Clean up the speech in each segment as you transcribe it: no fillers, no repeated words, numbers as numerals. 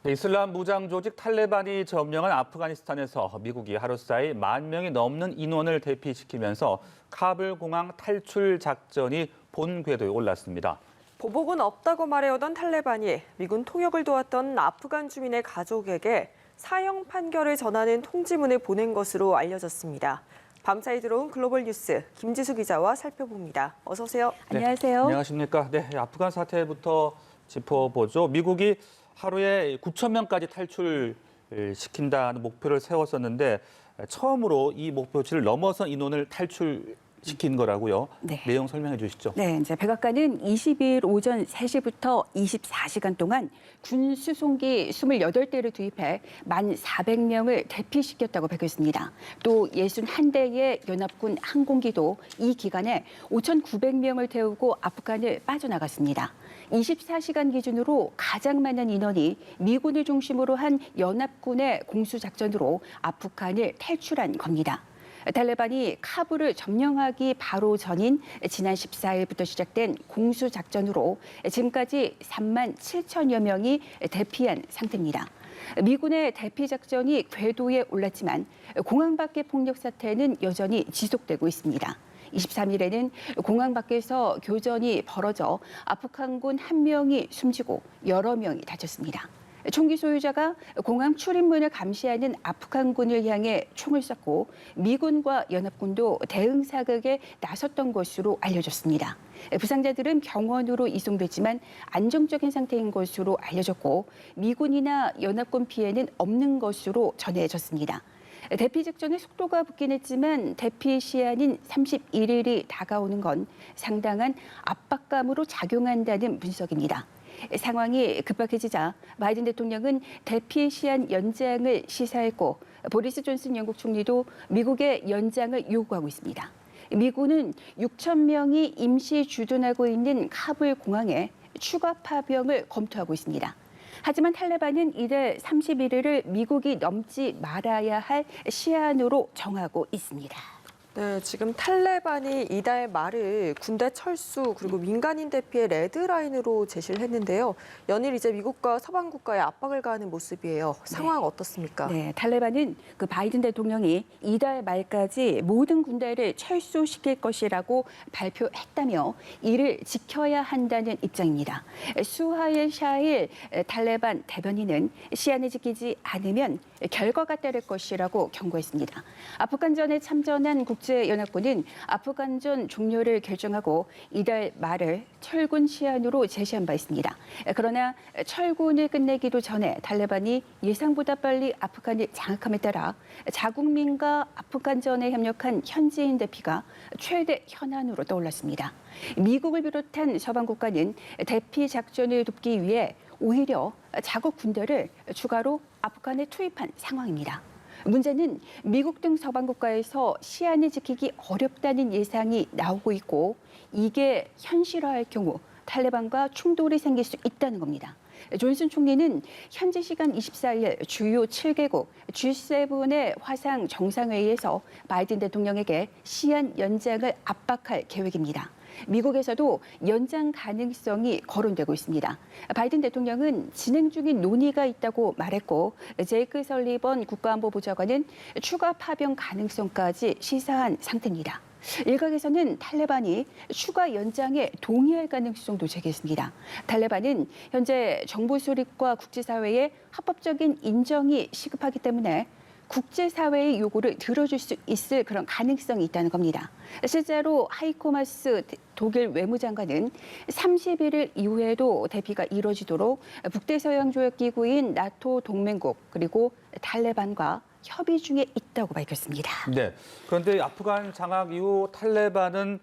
이슬람 무장 조직 탈레반이 점령한 아프가니스탄에서 미국이 하루 사이 10,000명이 넘는 인원을 대피시키면서 카불 공항 탈출 작전이 본 궤도에 올랐습니다. 보복은 없다고 말해오던 탈레반이 미군 통역을 도왔던 아프간 주민의 가족에게 사형 판결을 전하는 통지문을 보낸 것으로 알려졌습니다. 밤사이 들어온 글로벌 뉴스 김지수 기자와 살펴봅니다. 어서 오세요. 안녕하세요. 안녕하십니까. 네, 아프간 사태부터 짚어보죠. 미국이 하루에 9,000명까지 탈출시킨다는 목표를 세웠었는데 처음으로 이 목표치를 넘어선 인원을 탈출시킨 거라고요. 네. 내용 설명해 주시죠. 네, 이제 백악관은 22일 오전 3시부터 24시간 동안 군 수송기 28대를 투입해 1,400명을 대피시켰다고 밝혔습니다. 또 61대의 연합군 항공기도 이 기간에 5,900명을 태우고 아프간을 빠져나갔습니다. 24시간 기준으로 가장 많은 인원이 미군을 중심으로 한 연합군의 공수작전으로 아프간을 탈출한 겁니다. 탈레반이 카불을 점령하기 바로 전인 지난 14일부터 시작된 공수작전으로 지금까지 37,000여 명이 대피한 상태입니다. 미군의 대피 작전이 궤도에 올랐지만 공항 밖의 폭력 사태는 여전히 지속되고 있습니다. 23일에는 공항 밖에서 교전이 벌어져 아프간군 1명이 숨지고 여러 명이 다쳤습니다. 총기 소유자가 공항 출입문을 감시하는 아프간군을 향해 총을 쐈고 미군과 연합군도 대응 사격에 나섰던 것으로 알려졌습니다. 부상자들은 병원으로 이송됐지만 안정적인 상태인 것으로 알려졌고 미군이나 연합군 피해는 없는 것으로 전해졌습니다. 대피 작전의 속도가 붙긴 했지만 대피 시한인 31일이 다가오는 건 상당한 압박감으로 작용한다는 분석입니다. 상황이 급박해지자 바이든 대통령은 대피 시한 연장을 시사했고 보리스 존슨 영국 총리도 미국의 연장을 요구하고 있습니다. 미군은 6,000명이 임시 주둔하고 있는 카불 공항에 추가 파병을 검토하고 있습니다. 하지만 탈레반은 이달 31일을 미국이 넘지 말아야 할 시한으로 정하고 있습니다. 네, 지금 탈레반이 이달 말을 군대 철수 그리고 민간인 대피의 레드라인으로 제시를 했는데요. 연일 이제 미국과 서방 국가에 압박을 가하는 모습이에요. 상황 어떻습니까? 네, 탈레반은 그 바이든 대통령이 이달 말까지 모든 군대를 철수시킬 것이라고 발표했다며 이를 지켜야 한다는 입장입니다. 수하일 샤일 탈레반 대변인은 시한을 지키지 않으면 결과가 따를 것이라고 경고했습니다. 아프간전에 참전한 국제연합군은 아프간전 종료를 결정하고 이달 말을 철군 시한으로 제시한 바 있습니다. 그러나 철군을 끝내기도 전에 탈레반이 예상보다 빨리 아프간을 장악함에 따라 자국민과 아프간전에 협력한 현지인 대피가 최대 현안으로 떠올랐습니다. 미국을 비롯한 서방 국가는 대피 작전을 돕기 위해 오히려 자국 군대를 추가로 아프간에 투입한 상황입니다. 문제는 미국 등 서방 국가에서 시한을 지키기 어렵다는 예상이 나오고 있고 이게 현실화할 경우 탈레반과 충돌이 생길 수 있다는 겁니다. 존슨 총리는 현지 시간 24일 주요 7개국 G7의 화상 정상회의에서 바이든 대통령에게 시한 연장을 압박할 계획입니다. 미국에서도 연장 가능성이 거론되고 있습니다. 바이든 대통령은 진행 중인 논의가 있다고 말했고 제이크 설리번 국가안보보좌관은 추가 파병 가능성까지 시사한 상태입니다. 일각에서는 탈레반이 추가 연장에 동의할 가능성도 제기했습니다. 탈레반은 현재 정부 수립과 국제사회의 합법적인 인정이 시급하기 때문에 국제사회의 요구를 들어줄 수 있을 그런 가능성이 있다는 겁니다. 실제로 하이코 마스 독일 외무장관은 31일 이후에도 대피가 이뤄지도록 북대서양조약기구인 나토 동맹국 그리고 탈레반과 협의 중에 있다고 밝혔습니다. 네. 그런데 아프간 장악 이후 탈레반은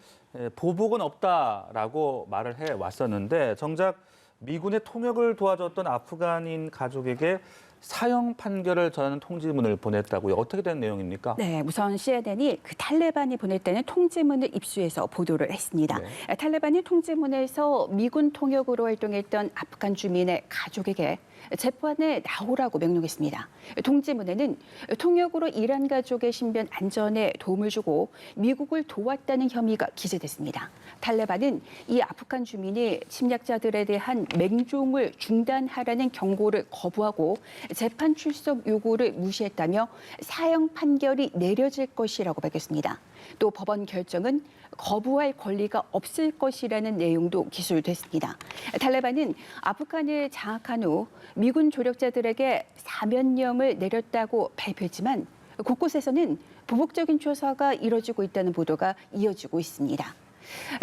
보복은 없다라고 말을 해 왔었는데 정작 미군의 통역을 도와줬던 아프간인 가족에게 사형 판결을 전하는 통지문을 보냈다고요. 어떻게 된 내용입니까? 네, 우선 CNN이 그 탈레반이 보냈다는 통지문을 입수해서 보도를 했습니다. 네. 탈레반이 통지문에서 미군 통역으로 활동했던 아프간 주민의 가족에게 재판에 나오라고 명령했습니다. 통지문에는 통역으로 이란 가족의 신변 안전에 도움을 주고 미국을 도왔다는 혐의가 기재됐습니다. 탈레반은 이 아프간 주민이 침략자들에 대한 맹종을 중단하라는 경고를 거부하고 재판 출석 요구를 무시했다며 사형 판결이 내려질 것이라고 밝혔습니다. 또 법원 결정은 거부할 권리가 없을 것이라는 내용도 기술됐습니다. 탈레반은 아프간을 장악한 후 미군 조력자들에게 사면령을 내렸다고 발표했지만 곳곳에서는 보복적인 조사가 이뤄지고 있다는 보도가 이어지고 있습니다.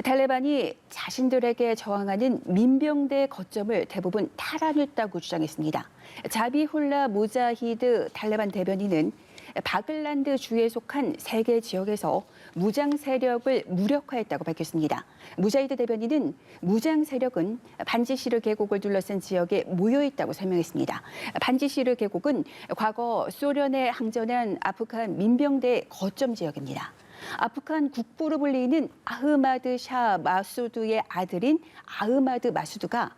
탈레반이 자신들에게 저항하는 민병대 거점을 대부분 탈환했다고 주장했습니다. 자비훌라 무자히드 탈레반 대변인은 바글란드 주에 속한 3개 지역에서 무장 세력을 무력화했다고 밝혔습니다. 무자히드 대변인은 무장 세력은 반지시르 계곡을 둘러싼 지역에 모여 있다고 설명했습니다. 반지시르 계곡은 과거 소련에 항전한 아프간 민병대의 거점 지역입니다. 아프간 국부로 불리는 아흐마드 샤 마수드의 아들인 아흐마드 마수드가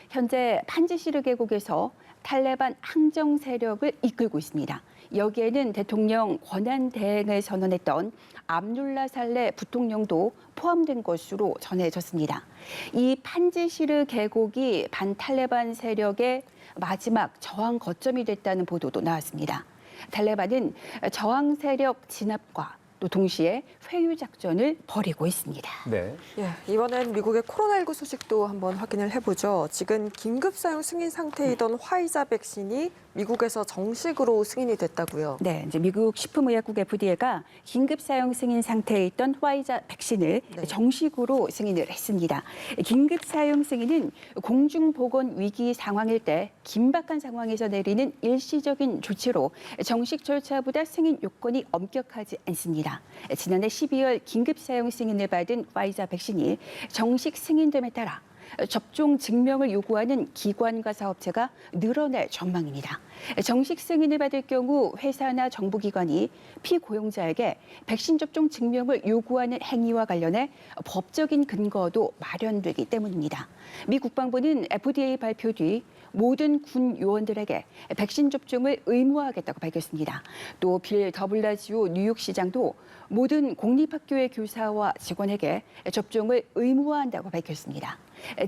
현재 판지시르 계곡에서 탈레반 항정 세력을 이끌고 있습니다. 여기에는 대통령 권한 대행을 선언했던 압룰라 살레 부통령도 포함된 것으로 전해졌습니다. 이 판지시르 계곡이 반탈레반 세력의 마지막 저항 거점이 됐다는 보도도 나왔습니다. 탈레반은 저항 세력 진압과 또 동시에 회유 작전을 벌이고 있습니다. 네. 예, 이번엔 미국의 코로나19 소식도 한번 확인을 해보죠. 지금 긴급 사용 승인 상태이던 화이자 백신이 미국에서 정식으로 승인이 됐다고요. 네, 이제 미국 식품의약국 FDA가 긴급 사용 승인 상태에 있던 화이자 백신을 네. 정식으로 승인을 했습니다. 긴급 사용 승인은 공중보건 위기 상황일 때 긴박한 상황에서 내리는 일시적인 조치로 정식 절차보다 승인 요건이 엄격하지 않습니다. 지난해 12월 긴급 사용 승인을 받은 화이자 백신이 정식 승인됨에 따라 접종 증명을 요구하는 기관과 사업체가 늘어날 전망입니다. 정식 승인을 받을 경우 회사나 정부기관이 피고용자에게 백신 접종 증명을 요구하는 행위와 관련해 법적인 근거도 마련되기 때문입니다. 미 국방부는 FDA 발표 뒤 모든 군 요원들에게 백신 접종을 의무화하겠다고 밝혔습니다. 또 빌 더블라지오 뉴욕시장도 모든 공립학교의 교사와 직원에게 접종을 의무화한다고 밝혔습니다.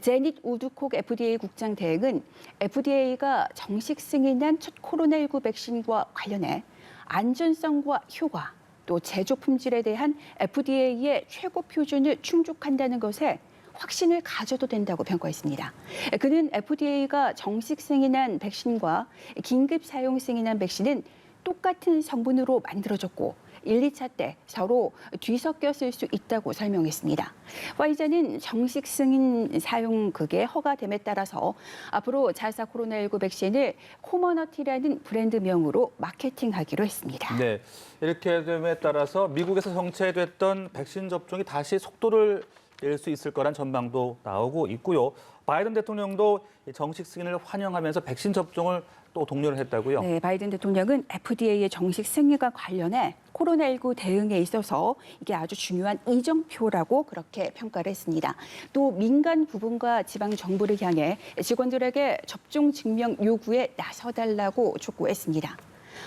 제닛 우드콕 FDA 국장 대행은 FDA가 정식 승인한 첫 코로나19 백신과 관련해 안전성과 효과, 또 제조 품질에 대한 FDA의 최고 표준을 충족한다는 것에 확신을 가져도 된다고 평가했습니다. 그는 FDA가 정식 승인한 백신과 긴급 사용 승인한 백신은 똑같은 성분으로 만들어졌고 1, 2차 때 서로 뒤섞였을 수 있다고 설명했습니다. 화이자는 정식 승인 사용국의 허가됨에 따라서 앞으로 자사 코로나19 백신을 코머너티라는 브랜드명으로 마케팅하기로 했습니다. 네. 이렇게 됨에 따라서 미국에서 정체됐던 백신 접종이 다시 속도를 낼 수 있을 거란 전망도 나오고 있고요. 바이든 대통령도 정식 승인을 환영하면서 백신 접종을 또 독려를 했다고요? 네, 바이든 대통령은 FDA의 정식 승인과 관련해 코로나19 대응에 있어서 이게 아주 중요한 이정표라고 그렇게 평가를 했습니다. 또 민간 부분과 지방 정부를 향해 직원들에게 접종 증명 요구에 나서달라고 촉구했습니다.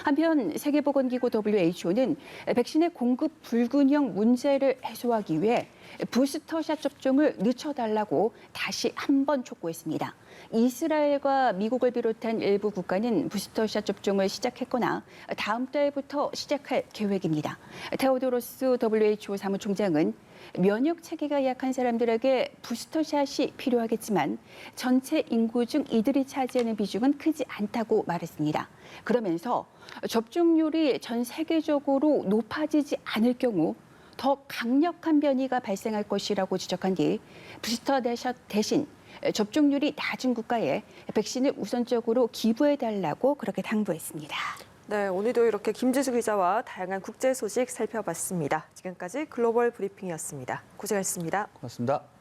한편 세계보건기구 WHO는 백신의 공급 불균형 문제를 해소하기 위해 부스터샷 접종을 늦춰달라고 다시 한 번 촉구했습니다. 이스라엘과 미국을 비롯한 일부 국가는 부스터샷 접종을 시작했거나 다음 달부터 시작할 계획입니다. 테오도로스 WHO 사무총장은 면역 체계가 약한 사람들에게 부스터샷이 필요하겠지만 전체 인구 중 이들이 차지하는 비중은 크지 않다고 말했습니다. 그러면서 접종률이 전 세계적으로 높아지지 않을 경우 더 강력한 변이가 발생할 것이라고 지적한 뒤 부스터샷 대신 접종률이 낮은 국가에 백신을 우선적으로 기부해달라고 그렇게 당부했습니다. 네, 오늘도 이렇게 김지수 기자와 다양한 국제 소식 살펴봤습니다. 지금까지 글로벌 브리핑이었습니다. 고생하셨습니다. 고맙습니다.